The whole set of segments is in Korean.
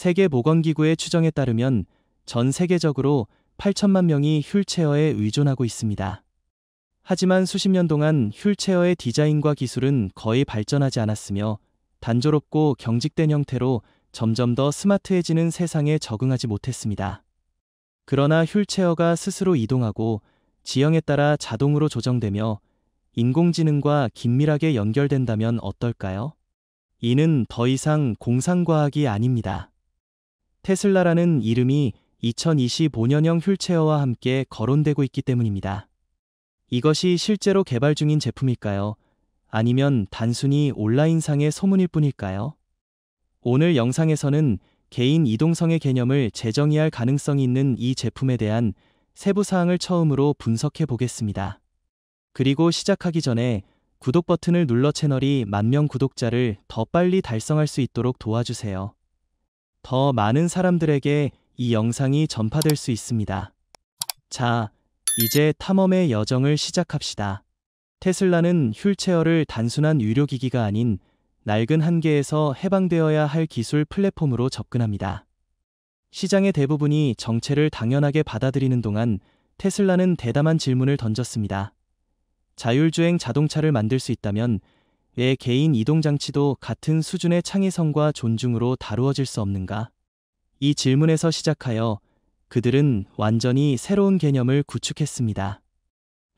세계보건기구의 추정에 따르면 전 세계적으로 8천만 명이 휠체어에 의존하고 있습니다. 하지만 수십 년 동안 휠체어의 디자인과 기술은 거의 발전하지 않았으며 단조롭고 경직된 형태로 점점 더 스마트해지는 세상에 적응하지 못했습니다. 그러나 휠체어가 스스로 이동하고 지형에 따라 자동으로 조정되며 인공지능과 긴밀하게 연결된다면 어떨까요? 이는 더 이상 공상과학이 아닙니다. 테슬라라는 이름이 2025년형 휠체어와 함께 거론되고 있기 때문입니다. 이것이 실제로 개발 중인 제품일까요? 아니면 단순히 온라인상의 소문일 뿐일까요? 오늘 영상에서는 개인 이동성의 개념을 재정의할 가능성이 있는 이 제품에 대한 세부 사항을 처음으로 분석해 보겠습니다. 그리고 시작하기 전에 구독 버튼을 눌러 채널이 10,000명 구독자를 더 빨리 달성할 수 있도록 도와주세요. 더 많은 사람들에게 이 영상이 전파될 수 있습니다. 자, 이제 탐험의 여정을 시작합시다. 테슬라는 휠체어를 단순한 의료기기가 아닌 낡은 한계에서 해방되어야 할 기술 플랫폼으로 접근합니다. 시장의 대부분이 정체를 당연하게 받아들이는 동안 테슬라는 대담한 질문을 던졌습니다. 자율주행 자동차를 만들 수 있다면 왜 개인 이동장치도 같은 수준의 창의성과 존중으로 다루어질 수 없는가? 이 질문에서 시작하여 그들은 완전히 새로운 개념을 구축했습니다.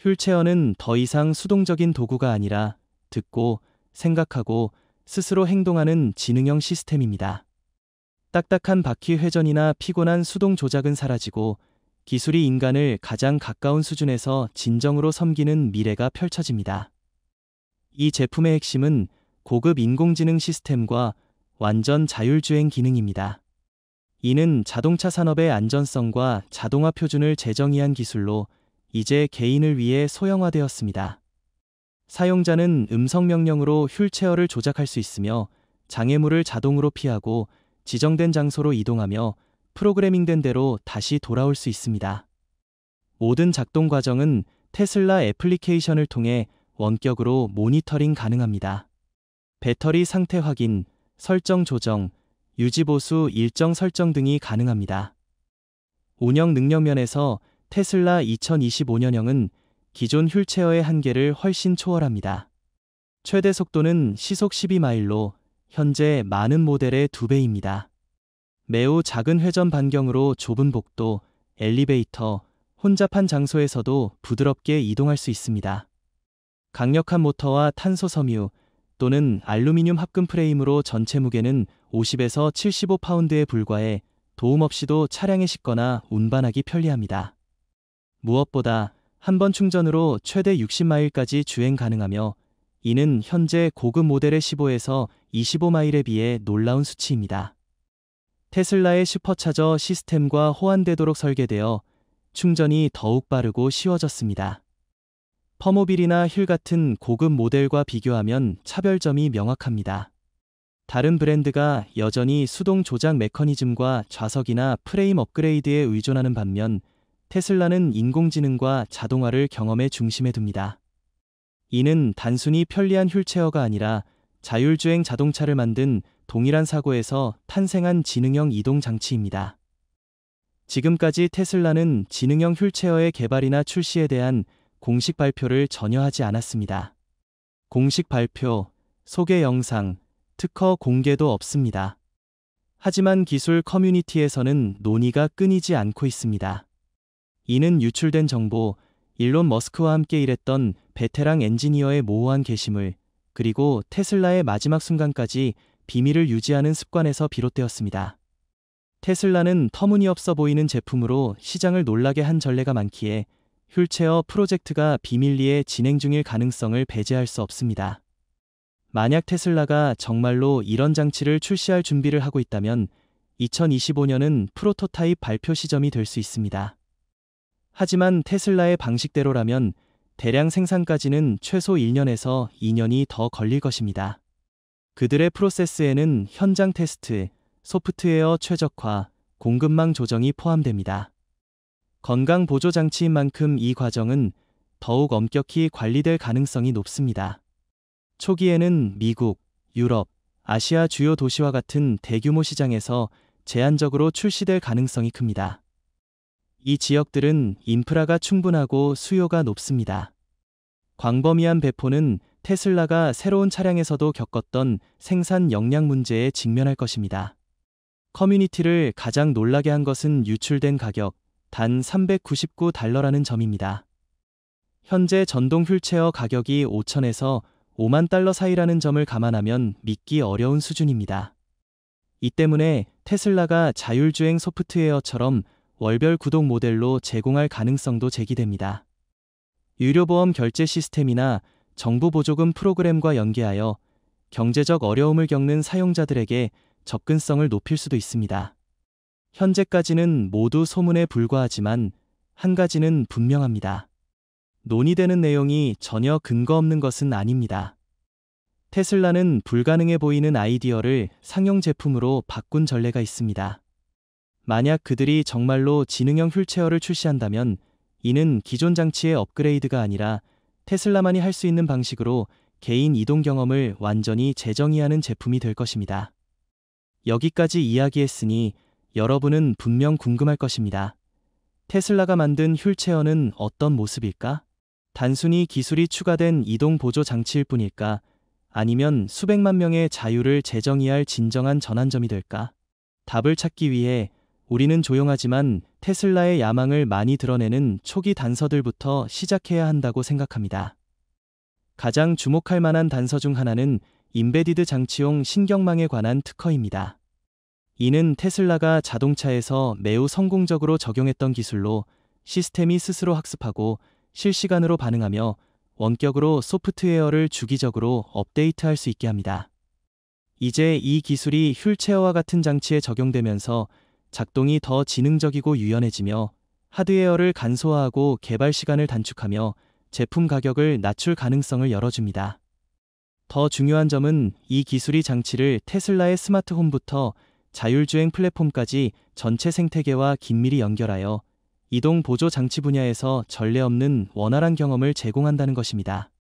휠체어는 더 이상 수동적인 도구가 아니라 듣고, 생각하고, 스스로 행동하는 지능형 시스템입니다. 딱딱한 바퀴 회전이나 피곤한 수동 조작은 사라지고 기술이 인간을 가장 가까운 수준에서 진정으로 섬기는 미래가 펼쳐집니다. 이 제품의 핵심은 고급 인공지능 시스템과 완전 자율주행 기능입니다. 이는 자동차 산업의 안전성과 자동화 표준을 재정의한 기술로 이제 개인을 위해 소형화되었습니다. 사용자는 음성 명령으로 휠체어를 조작할 수 있으며 장애물을 자동으로 피하고 지정된 장소로 이동하며 프로그래밍된 대로 다시 돌아올 수 있습니다. 모든 작동 과정은 테슬라 애플리케이션을 통해 원격으로 모니터링 가능합니다. 배터리 상태 확인, 설정 조정, 유지 보수 일정 설정 등이 가능합니다. 운영 능력 면에서 테슬라 2025년형은 기존 휠체어의 한계를 훨씬 초월합니다. 최대 속도는 시속 12마일로 현재 많은 모델의 2배입니다. 매우 작은 회전 반경으로 좁은 복도, 엘리베이터, 혼잡한 장소에서도 부드럽게 이동할 수 있습니다. 강력한 모터와 탄소 섬유 또는 알루미늄 합금 프레임으로 전체 무게는 50에서 75파운드에 불과해 도움 없이도 차량에 싣거나 운반하기 편리합니다. 무엇보다 한 번 충전으로 최대 60마일까지 주행 가능하며 이는 현재 고급 모델의 15에서 25마일에 비해 놀라운 수치입니다. 테슬라의 슈퍼차저 시스템과 호환되도록 설계되어 충전이 더욱 빠르고 쉬워졌습니다. 퍼모빌이나 힐 같은 고급 모델과 비교하면 차별점이 명확합니다. 다른 브랜드가 여전히 수동 조작 메커니즘과 좌석이나 프레임 업그레이드에 의존하는 반면 테슬라는 인공지능과 자동화를 경험의 중심에 둡니다. 이는 단순히 편리한 휠체어가 아니라 자율주행 자동차를 만든 동일한 사고에서 탄생한 지능형 이동 장치입니다. 지금까지 테슬라는 지능형 휠체어의 개발이나 출시에 대한 공식 발표를 전혀 하지 않았습니다. 공식 발표, 소개 영상, 특허 공개도 없습니다. 하지만 기술 커뮤니티에서는 논의가 끊이지 않고 있습니다. 이는 유출된 정보, 일론 머스크와 함께 일했던 베테랑 엔지니어의 모호한 게시물, 그리고 테슬라의 마지막 순간까지 비밀을 유지하는 습관에서 비롯되었습니다. 테슬라는 터무니없어 보이는 제품으로 시장을 놀라게 한 전례가 많기에 휠체어 프로젝트가 비밀리에 진행 중일 가능성을 배제할 수 없습니다. 만약 테슬라가 정말로 이런 장치를 출시할 준비를 하고 있다면 2025년은 프로토타입 발표 시점이 될 수 있습니다. 하지만 테슬라의 방식대로라면 대량 생산까지는 최소 1년에서 2년이 더 걸릴 것입니다. 그들의 프로세스에는 현장 테스트, 소프트웨어 최적화, 공급망 조정이 포함됩니다. 건강 보조 장치인 만큼 이 과정은 더욱 엄격히 관리될 가능성이 높습니다. 초기에는 미국, 유럽, 아시아 주요 도시와 같은 대규모 시장에서 제한적으로 출시될 가능성이 큽니다. 이 지역들은 인프라가 충분하고 수요가 높습니다. 광범위한 배포는 테슬라가 새로운 차량에서도 겪었던 생산 역량 문제에 직면할 것입니다. 커뮤니티를 가장 놀라게 한 것은 유출된 가격, 단 $399라는 점입니다. 현재 전동 휠체어 가격이 $5,000에서 $50,000 사이라는 점을 감안하면 믿기 어려운 수준입니다. 이 때문에 테슬라가 자율주행 소프트웨어처럼 월별 구독 모델로 제공할 가능성도 제기됩니다. 유료보험 결제 시스템이나 정부 보조금 프로그램과 연계하여 경제적 어려움을 겪는 사용자들에게 접근성을 높일 수도 있습니다. 현재까지는 모두 소문에 불과하지만 한 가지는 분명합니다. 논의되는 내용이 전혀 근거 없는 것은 아닙니다. 테슬라는 불가능해 보이는 아이디어를 상용 제품으로 바꾼 전례가 있습니다. 만약 그들이 정말로 지능형 휠체어를 출시한다면 이는 기존 장치의 업그레이드가 아니라 테슬라만이 할 수 있는 방식으로 개인 이동 경험을 완전히 재정의하는 제품이 될 것입니다. 여기까지 이야기했으니 여러분은 분명 궁금할 것입니다. 테슬라가 만든 휠체어는 어떤 모습일까? 단순히 기술이 추가된 이동 보조 장치일 뿐일까? 아니면 수백만 명의 자유를 재정의할 진정한 전환점이 될까? 답을 찾기 위해 우리는 조용하지만 테슬라의 야망을 많이 드러내는 초기 단서들부터 시작해야 한다고 생각합니다. 가장 주목할 만한 단서 중 하나는 임베디드 장치용 신경망에 관한 특허입니다. 이는 테슬라가 자동차에서 매우 성공적으로 적용했던 기술로 시스템이 스스로 학습하고 실시간으로 반응하며 원격으로 소프트웨어를 주기적으로 업데이트할 수 있게 합니다. 이제 이 기술이 휠체어와 같은 장치에 적용되면서 작동이 더 지능적이고 유연해지며 하드웨어를 간소화하고 개발 시간을 단축하며 제품 가격을 낮출 가능성을 열어줍니다. 더 중요한 점은 이 기술이 장치를 테슬라의 스마트홈부터 자율주행 플랫폼까지 전체 생태계와 긴밀히 연결하여 이동 보조 장치 분야에서 전례 없는 원활한 경험을 제공한다는 것입니다.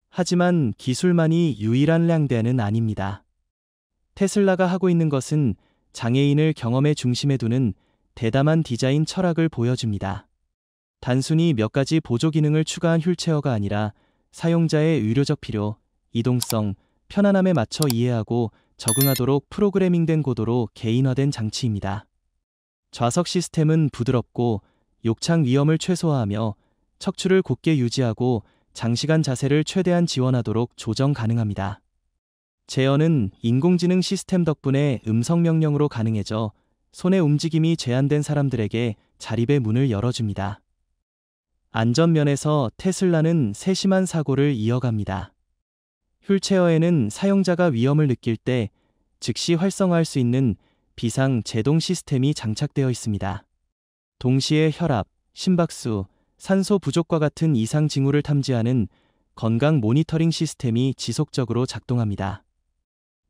하지만 기술만이 유일한 량대는 아닙니다. 테슬라가 하고 있는 것은 장애인을 경험의 중심에 두는 대담한 디자인 철학을 보여줍니다. 단순히 몇 가지 보조 기능을 추가한 휠체어가 아니라 사용자의 의료적 필요, 이동성, 편안함에 맞춰 이해하고 적응하도록 프로그래밍된 고도로 개인화된 장치입니다. 좌석 시스템은 부드럽고 욕창 위험을 최소화하며 척추를 곧게 유지하고 장시간 자세를 최대한 지원하도록 조정 가능합니다. 제어는 인공지능 시스템 덕분에 음성 명령으로 가능해져 손의 움직임이 제한된 사람들에게 자립의 문을 열어줍니다. 안전면에서 테슬라는 세심한 사고를 이어갑니다. 휠체어에는 사용자가 위험을 느낄 때 즉시 활성화할 수 있는 비상 제동 시스템이 장착되어 있습니다. 동시에 혈압, 심박수, 산소 부족과 같은 이상 징후를 탐지하는 건강 모니터링 시스템이 지속적으로 작동합니다.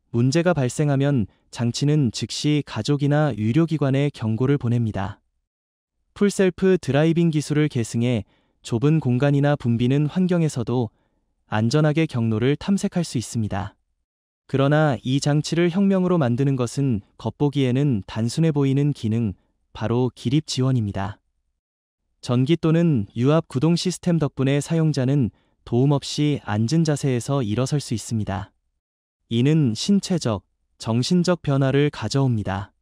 문제가 발생하면 장치는 즉시 가족이나 의료기관에 경고를 보냅니다. 풀셀프 드라이빙 기술을 계승해 좁은 공간이나 붐비는 환경에서도 안전하게 경로를 탐색할 수 있습니다. 그러나 이 장치를 혁명으로 만드는 것은 겉보기에는 단순해 보이는 기능, 바로 기립 지원입니다. 전기 또는 유압 구동 시스템 덕분에 사용자는 도움 없이 앉은 자세에서 일어설 수 있습니다. 이는 신체적, 정신적 변화를 가져옵니다.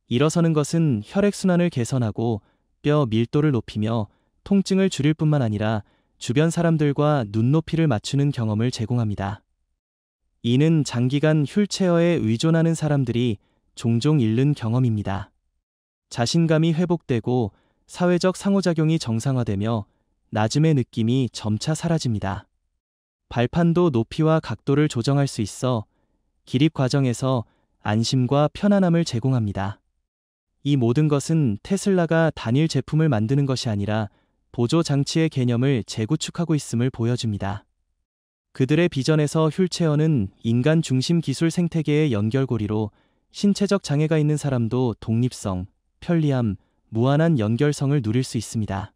일어서는 것은 혈액순환을 개선하고 뼈 밀도를 높이며 통증을 줄일 뿐만 아니라 주변 사람들과 눈높이를 맞추는 경험을 제공합니다. 이는 장기간 휠체어에 의존하는 사람들이 종종 잃는 경험입니다. 자신감이 회복되고 사회적 상호작용이 정상화되며 나즘의 느낌이 점차 사라집니다. 발판도 높이와 각도를 조정할 수 있어 기립 과정에서 안심과 편안함을 제공합니다. 이 모든 것은 테슬라가 단일 제품을 만드는 것이 아니라 보조 장치의 개념을 재구축하고 있음을 보여줍니다. 그들의 비전에서 휠체어는 인간 중심 기술 생태계의 연결고리로 신체적 장애가 있는 사람도 독립성, 편리함, 무한한 연결성을 누릴 수 있습니다.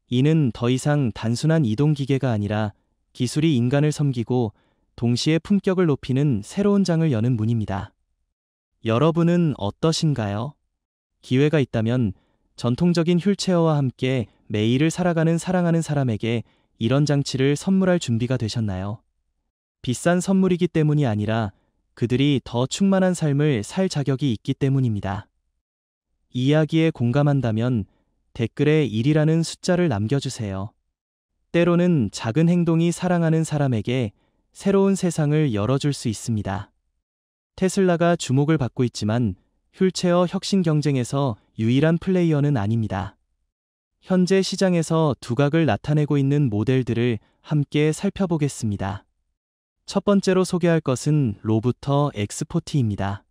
이는 더 이상 단순한 이동 기계가 아니라 기술이 인간을 섬기고 동시에 품격을 높이는 새로운 장을 여는 문입니다. 여러분은 어떠신가요? 기회가 있다면 전통적인 휠체어와 함께 매일을 살아가는 사랑하는 사람에게 이런 장치를 선물할 준비가 되셨나요? 비싼 선물이기 때문이 아니라 그들이 더 충만한 삶을 살 자격이 있기 때문입니다. 이 이야기에 공감한다면 댓글에 1이라는 숫자를 남겨주세요. 때로는 작은 행동이 사랑하는 사람에게 새로운 세상을 열어줄 수 있습니다. 테슬라가 주목을 받고 있지만 휠체어 혁신 경쟁에서 유일한 플레이어는 아닙니다. 현재 시장에서 두각을 나타내고 있는 모델들을 함께 살펴보겠습니다. 첫 번째로 소개할 것은 로부터 X40입니다.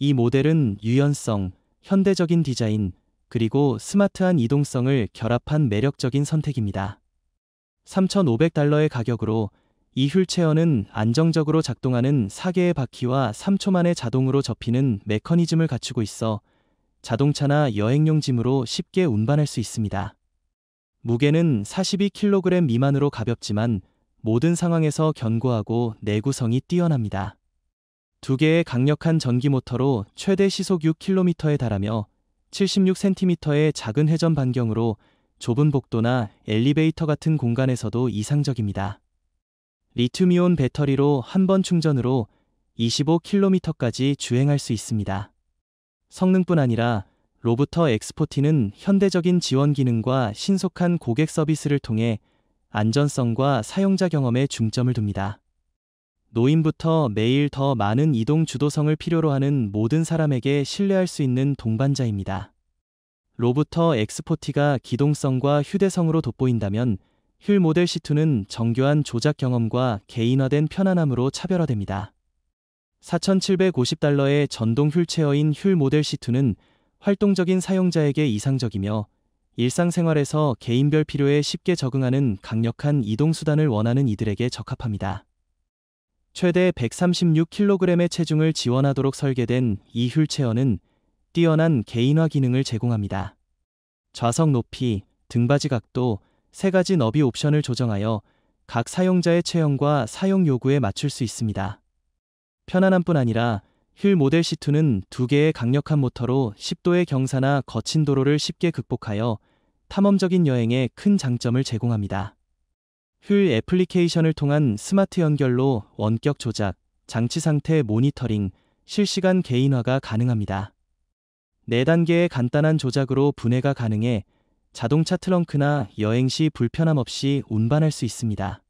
이 모델은 유연성, 현대적인 디자인, 그리고 스마트한 이동성을 결합한 매력적인 선택입니다. $3,500의 가격으로 이 휠체어는 안정적으로 작동하는 4개의 바퀴와 3초 만에 자동으로 접히는 메커니즘을 갖추고 있어 자동차나 여행용 짐으로 쉽게 운반할 수 있습니다. 무게는 42kg 미만으로 가볍지만 모든 상황에서 견고하고 내구성이 뛰어납니다. 두 개의 강력한 전기 모터로 최대 시속 6km에 달하며 76cm의 작은 회전 반경으로 좁은 복도나 엘리베이터 같은 공간에서도 이상적입니다. 리튬이온 배터리로 한 번 충전으로 25km까지 주행할 수 있습니다. 성능뿐 아니라 로부터 X40는 현대적인 지원 기능과 신속한 고객 서비스를 통해 안전성과 사용자 경험에 중점을 둡니다. 노인부터 매일 더 많은 이동 주도성을 필요로 하는 모든 사람에게 신뢰할 수 있는 동반자입니다. 로부터 X40가 기동성과 휴대성으로 돋보인다면 휠 모델 C2는 정교한 조작 경험과 개인화된 편안함으로 차별화됩니다. $4,750의 전동 휠체어인 휠 모델 C2는 활동적인 사용자에게 이상적이며 일상생활에서 개인별 필요에 쉽게 적응하는 강력한 이동수단을 원하는 이들에게 적합합니다. 최대 136kg의 체중을 지원하도록 설계된 이 휠체어는 뛰어난 개인화 기능을 제공합니다. 좌석 높이, 등받이 각도, 3가지 너비 옵션을 조정하여 각 사용자의 체형과 사용 요구에 맞출 수 있습니다. 편안함뿐 아니라 휠 모델 C2는 2개의 강력한 모터로 10도의 경사나 거친 도로를 쉽게 극복하여 탐험적인 여행에 큰 장점을 제공합니다. 휠 애플리케이션을 통한 스마트 연결로 원격 조작, 장치 상태 모니터링, 실시간 개인화가 가능합니다. 4단계의 간단한 조작으로 분해가 가능해 자동차 트렁크나 여행 시 불편함 없이 운반할 수 있습니다.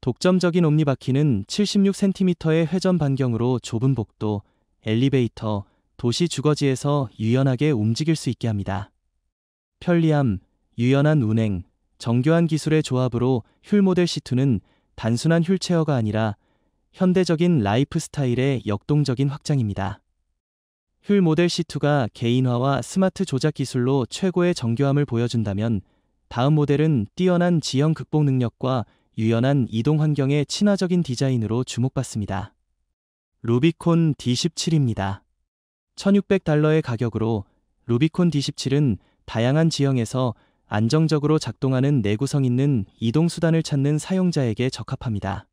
독점적인 옴니바퀴는 76cm의 회전 반경으로 좁은 복도, 엘리베이터, 도시 주거지에서 유연하게 움직일 수 있게 합니다. 편리함, 유연한 운행, 정교한 기술의 조합으로 휠 모델 C2는 단순한 휠체어가 아니라 현대적인 라이프 스타일의 역동적인 확장입니다. 휠 모델 C2가 개인화와 스마트 조작 기술로 최고의 정교함을 보여준다면 다음 모델은 뛰어난 지형 극복 능력과 유연한 이동 환경의 친화적인 디자인으로 주목받습니다. 루비콘 D17입니다. $1,600의 가격으로 루비콘 D17은 다양한 지형에서 안정적으로 작동하는 내구성 있는 이동수단을 찾는 사용자에게 적합합니다.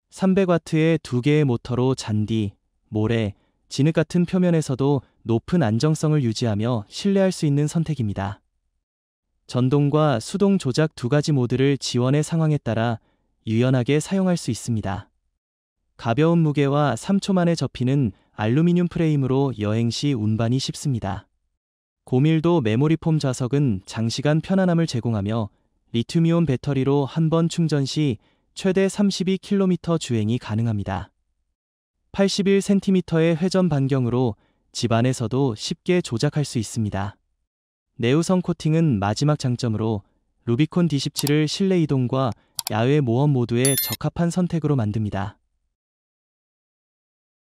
300W의 2개의 모터로 잔디, 모래, 진흙 같은 표면에서도 높은 안정성을 유지하며 신뢰할 수 있는 선택입니다. 전동과 수동 조작 2가지 모드를 지원해 상황에 따라 유연하게 사용할 수 있습니다. 가벼운 무게와 3초 만에 접히는 알루미늄 프레임으로 여행 시 운반이 쉽습니다. 고밀도 메모리 폼 좌석은 장시간 편안함을 제공하며 리튬이온 배터리로 한 번 충전 시 최대 32km 주행이 가능합니다. 81cm의 회전 반경으로 집 안에서도 쉽게 조작할 수 있습니다. 내우성 코팅은 마지막 장점으로 루비콘 D17을 실내 이동과 야외 모험 모두에 적합한 선택으로 만듭니다.